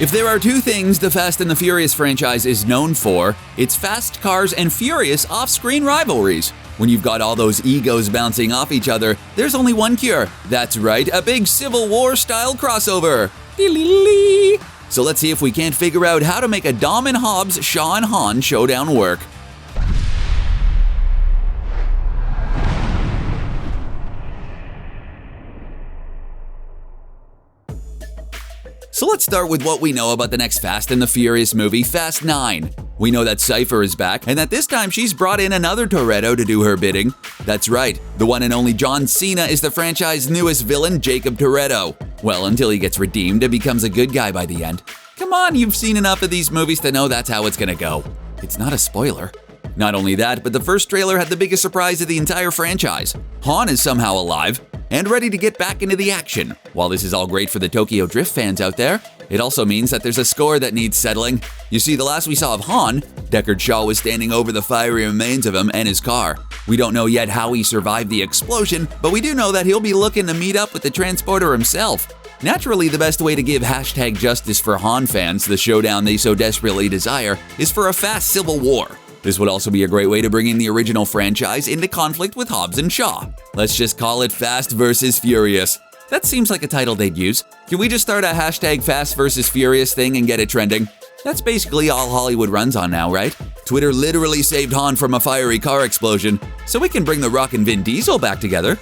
If there are two things the Fast and the Furious franchise is known for, it's fast cars and furious off-screen rivalries. When you've got all those egos bouncing off each other, there's only one cure. That's right, a big Civil War-style crossover. So let's see if we can't figure out how to make a Dom and Hobbs, Shaw and Han showdown work. So let's start with what we know about the next Fast and the Furious movie, Fast 9. We know that Cipher is back, and that this time she's brought in another Toretto to do her bidding. That's right, the one and only John Cena is the franchise's newest villain, Jakob Toretto. Well, until he gets redeemed and becomes a good guy by the end. Come on, you've seen enough of these movies to know that's how it's gonna go. It's not a spoiler. Not only that, but the first trailer had the biggest surprise of the entire franchise. Han is somehow alive and ready to get back into the action. While this is all great for the Tokyo Drift fans out there, it also means that there's a score that needs settling. You see, the last we saw of Han, Deckard Shaw was standing over the fiery remains of him and his car. We don't know yet how he survived the explosion, but we do know that he'll be looking to meet up with the transporter himself. Naturally, the best way to give #justice for Han fans the showdown they so desperately desire is for a fast civil war. This would also be a great way to bring in the original franchise into conflict with Hobbs and Shaw. Let's just call it Fast vs. Furious. That seems like a title they'd use. Can we just start a #Fast vs. Furious thing and get it trending? That's basically all Hollywood runs on now, right? Twitter literally saved Han from a fiery car explosion, so we can bring The Rock and Vin Diesel back together.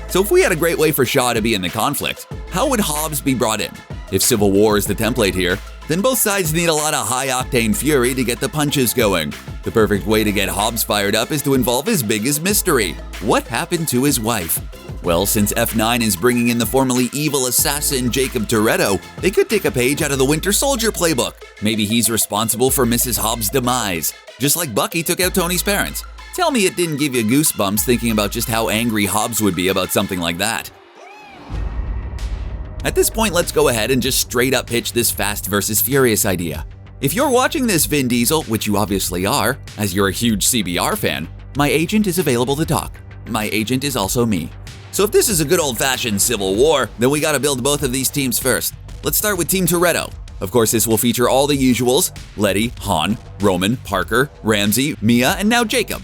So if we had a great way for Shaw to be in the conflict, how would Hobbs be brought in? If Civil War is the template here, then both sides need a lot of high-octane fury to get the punches going. The perfect way to get Hobbs fired up is to involve his biggest mystery. What happened to his wife? Well, since F9 is bringing in the formerly evil assassin Jakob Toretto, they could take a page out of the Winter Soldier playbook. Maybe he's responsible for Mrs. Hobbs' demise, just like Bucky took out Tony's parents. Tell me it didn't give you goosebumps thinking about just how angry Hobbs would be about something like that. At this point, let's go ahead and just straight up pitch this Fast vs. Furious idea. If you're watching this, Vin Diesel, which you obviously are, as you're a huge CBR fan, my agent is available to talk. My agent is also me. So if this is a good old-fashioned civil war, then we gotta build both of these teams first. Let's start with Team Toretto. Of course, this will feature all the usuals: Letty, Han, Roman, Parker, Ramsey, Mia, and now Jakob.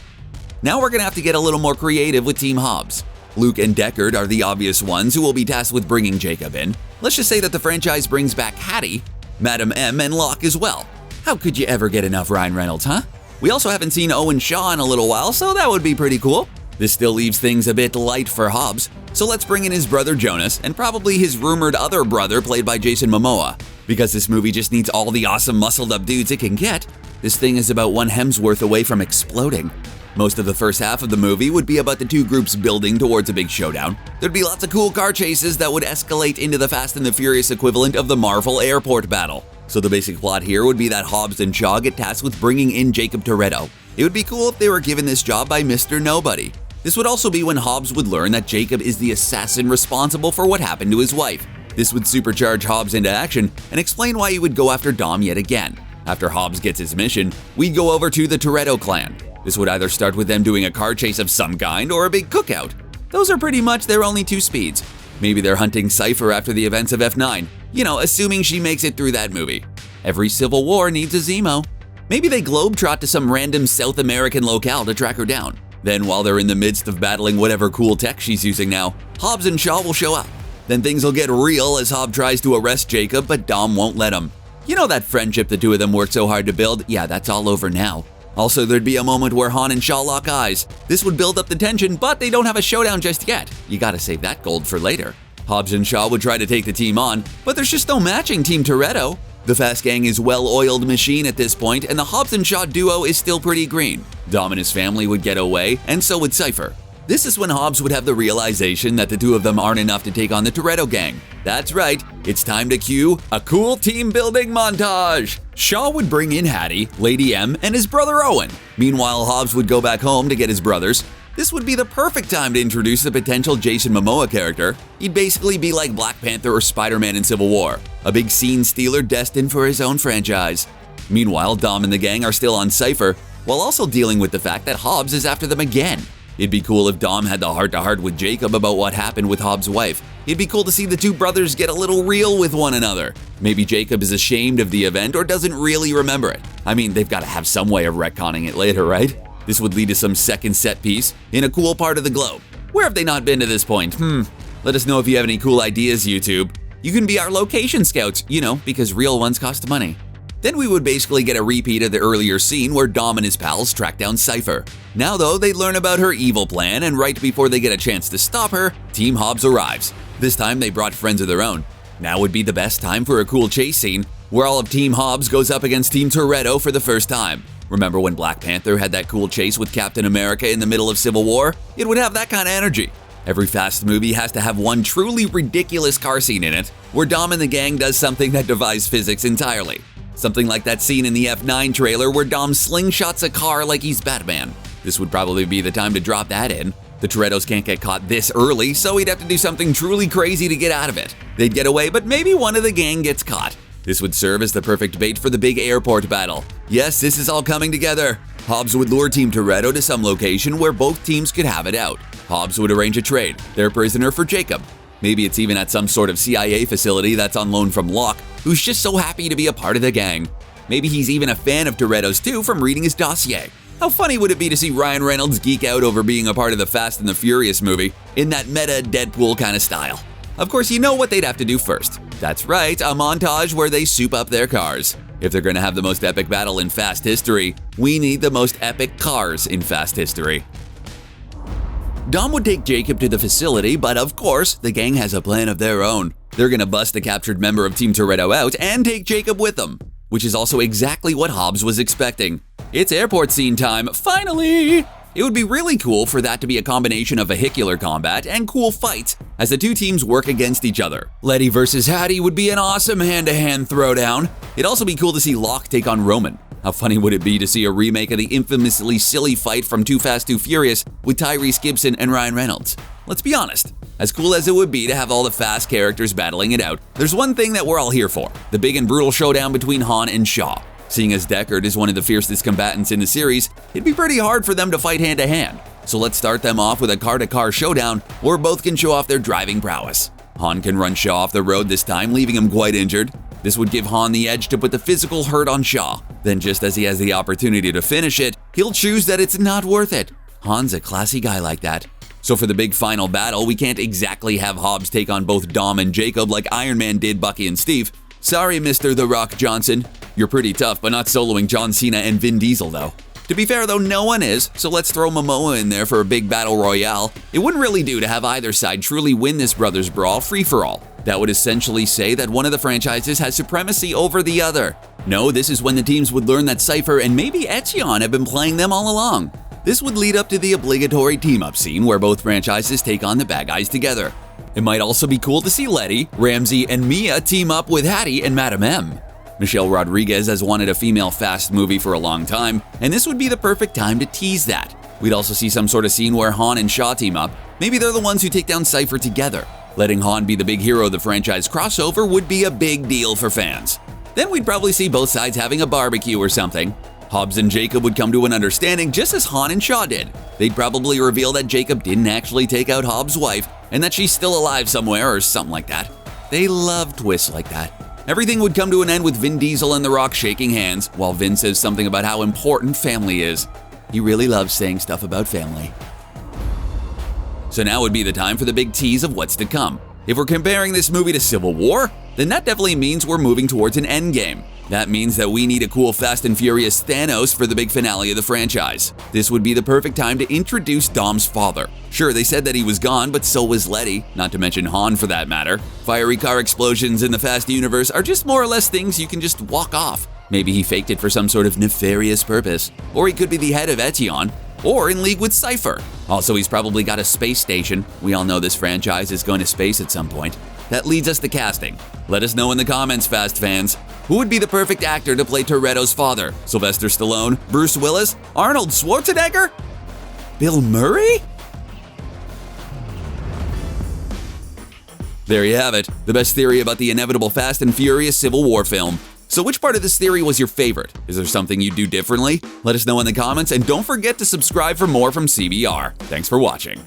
Now we're gonna have to get a little more creative with Team Hobbs. Luke and Deckard are the obvious ones who will be tasked with bringing Jakob in. Let's just say that the franchise brings back Hattie, Madam M, and Locke as well. How could you ever get enough Ryan Reynolds, huh? We also haven't seen Owen Shaw in a little while, so that would be pretty cool. This still leaves things a bit light for Hobbs, so let's bring in his brother Jonas, and probably his rumored other brother played by Jason Momoa. Because this movie just needs all the awesome muscled up dudes it can get, this thing is about one Hemsworth away from exploding. Most of the first half of the movie would be about the two groups building towards a big showdown. There'd be lots of cool car chases that would escalate into the Fast and the Furious equivalent of the Marvel airport battle. So the basic plot here would be that Hobbs and Shaw get tasked with bringing in Jakob Toretto. It would be cool if they were given this job by Mr. Nobody. This would also be when Hobbs would learn that Jakob is the assassin responsible for what happened to his wife. This would supercharge Hobbs into action and explain why he would go after Dom yet again. After Hobbs gets his mission, we'd go over to the Toretto clan. This would either start with them doing a car chase of some kind or a big cookout. Those are pretty much their only two speeds. Maybe they're hunting Cipher after the events of F9. You know, assuming she makes it through that movie. Every civil war needs a Zemo. Maybe they globetrot to some random South American locale to track her down. Then while they're in the midst of battling whatever cool tech she's using now, Hobbs and Shaw will show up. Then things will get real as Hobbs tries to arrest Jakob, but Dom won't let him. You know that friendship the two of them worked so hard to build? Yeah, that's all over now. Also, there'd be a moment where Han and Shaw lock eyes. This would build up the tension, but they don't have a showdown just yet. You gotta save that gold for later. Hobbs and Shaw would try to take the team on, but there's just no matching Team Toretto. The Fast Gang is a well-oiled machine at this point, and the Hobbs and Shaw duo is still pretty green. Dom and his family would get away, and so would Cipher. This is when Hobbs would have the realization that the two of them aren't enough to take on the Toretto gang. That's right, it's time to cue a cool team-building montage! Shaw would bring in Hattie, Lady M, and his brother Owen. Meanwhile, Hobbs would go back home to get his brothers. This would be the perfect time to introduce the potential Jason Momoa character. He'd basically be like Black Panther or Spider-Man in Civil War, a big scene stealer destined for his own franchise. Meanwhile, Dom and the gang are still on Cipher, while also dealing with the fact that Hobbs is after them again. It'd be cool if Dom had the heart-to-heart with Jakob about what happened with Hobbs' wife. It'd be cool to see the two brothers get a little real with one another. Maybe Jakob is ashamed of the event or doesn't really remember it. I mean, they've got to have some way of retconning it later, right? This would lead to some second set piece in a cool part of the globe. Where have they not been to this point? Let us know if you have any cool ideas, YouTube. You can be our location scouts, because real ones cost money. Then we would basically get a repeat of the earlier scene where Dom and his pals track down Cipher. Now though, they learn about her evil plan, and right before they get a chance to stop her, Team Hobbs arrives. This time they brought friends of their own. Now would be the best time for a cool chase scene, where all of Team Hobbs goes up against Team Toretto for the first time. Remember when Black Panther had that cool chase with Captain America in the middle of Civil War? It would have that kind of energy. Every Fast movie has to have one truly ridiculous car scene in it, where Dom and the gang does something that defies physics entirely. Something like that scene in the F9 trailer where Dom slingshots a car like he's Batman. This would probably be the time to drop that in. The Torettos can't get caught this early, so he'd have to do something truly crazy to get out of it. They'd get away, but maybe one of the gang gets caught. This would serve as the perfect bait for the big airport battle. Yes, this is all coming together. Hobbs would lure Team Toretto to some location where both teams could have it out. Hobbs would arrange a trade, their prisoner for Jakob. Maybe it's even at some sort of CIA facility that's on loan from Locke, who's just so happy to be a part of the gang. Maybe he's even a fan of Toretto's too from reading his dossier. How funny would it be to see Ryan Reynolds geek out over being a part of the Fast and the Furious movie in that meta Deadpool kind of style? Of course, you know what they'd have to do first. That's right, a montage where they soup up their cars. If they're going to have the most epic battle in Fast history, we need the most epic cars in Fast history. Dom would take Jakob to the facility, but of course, the gang has a plan of their own. They're gonna bust the captured member of Team Toretto out and take Jakob with them, which is also exactly what Hobbs was expecting. It's airport scene time, finally! It would be really cool for that to be a combination of vehicular combat and cool fights as the two teams work against each other. Letty versus Hattie would be an awesome hand-to-hand throwdown. It'd also be cool to see Locke take on Roman. How funny would it be to see a remake of the infamously silly fight from Too Fast, Too Furious with Tyrese Gibson and Ryan Reynolds? Let's be honest, as cool as it would be to have all the Fast characters battling it out, there's one thing that we're all here for, the big and brutal showdown between Han and Shaw. Seeing as Deckard is one of the fiercest combatants in the series, it'd be pretty hard for them to fight hand-to-hand. So let's start them off with a car-to-car showdown where both can show off their driving prowess. Han can run Shaw off the road this time, leaving him quite injured. This would give Han the edge to put the physical hurt on Shaw. Then just as he has the opportunity to finish it, he'll choose that it's not worth it. Han's a classy guy like that. So for the big final battle, we can't exactly have Hobbs take on both Dom and Jakob like Iron Man did Bucky and Steve. Sorry, Mr. The Rock Johnson. You're pretty tough, but not soloing John Cena and Vin Diesel though. To be fair though, no one is, so let's throw Momoa in there for a big battle royale. It wouldn't really do to have either side truly win this brothers brawl free-for-all. That would essentially say that one of the franchises has supremacy over the other. No, this is when the teams would learn that Cipher and maybe Etion have been playing them all along. This would lead up to the obligatory team-up scene where both franchises take on the bad guys together. It might also be cool to see Letty, Ramsey, and Mia team up with Hattie and Madame M. Michelle Rodriguez has wanted a female Fast movie for a long time, and this would be the perfect time to tease that. We'd also see some sort of scene where Han and Shaw team up. Maybe they're the ones who take down Cipher together. Letting Han be the big hero of the franchise crossover would be a big deal for fans. Then we'd probably see both sides having a barbecue or something. Hobbs and Jakob would come to an understanding just as Han and Shaw did. They'd probably reveal that Jakob didn't actually take out Hobbs' wife and that she's still alive somewhere or something like that. They love twists like that. Everything would come to an end with Vin Diesel and The Rock shaking hands while Vin says something about how important family is. He really loves saying stuff about family. So now would be the time for the big tease of what's to come. If we're comparing this movie to Civil War, then that definitely means we're moving towards an endgame. That means that we need a cool Fast and Furious Thanos for the big finale of the franchise. This would be the perfect time to introduce Dom's father. Sure, they said that he was gone, but so was Letty, not to mention Han for that matter. Fiery car explosions in the Fast universe are just more or less things you can just walk off. Maybe he faked it for some sort of nefarious purpose. Or he could be the head of Etion, or in league with Cipher. Also, he's probably got a space station. We all know this franchise is going to space at some point. That leads us to casting. Let us know in the comments, Fast fans. Who would be the perfect actor to play Toretto's father? Sylvester Stallone? Bruce Willis? Arnold Schwarzenegger? Bill Murray? There you have it, the best theory about the inevitable Fast and Furious Civil War film. So which part of this theory was your favorite? Is there something you'd do differently? Let us know in the comments, and don't forget to subscribe for more from CBR. Thanks for watching.